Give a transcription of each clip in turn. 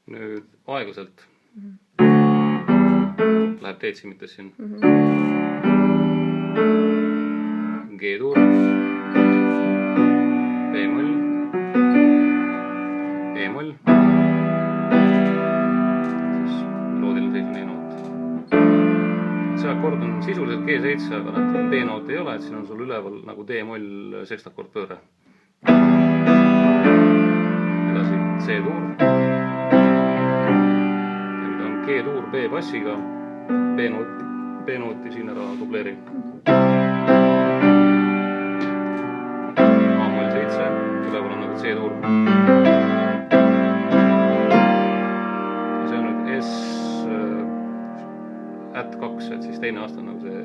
nüüd aeglaselt läheb D-tsimmites siin. G-tuur, B-moll, E-moll, siis meloodiline seis on E-noot. See akord on sisuliselt G7, aga B-noot ei ole, et siin on sul üleval nagu D-moll sekstakord pööre. Edasi C-tuur. Ja nüüd on G-tuur B-bassiga, B-nooti siin ära dubleerin. A-moll 7, üleval on nagu C-tuur. Ja see on nüüd S at 2, et siis teine aasta on nagu see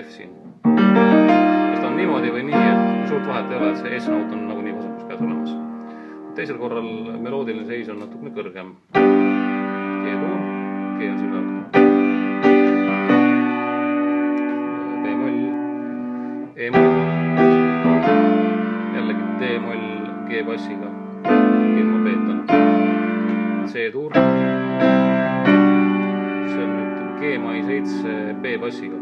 F siin. Kas ta on niimoodi või nii, et suurt vahet ei ole, et see S-noot on nagu nii vasakus käes olemas. Teisel korral meloodiline seis on natukene kõrgem. G-tuur, G on siin üleval. B-moll, E-moll, jällegi D-moll G-bassiga, ilma B-ta. C-tuur, see on nüüd G-mai 7 B-bassiga.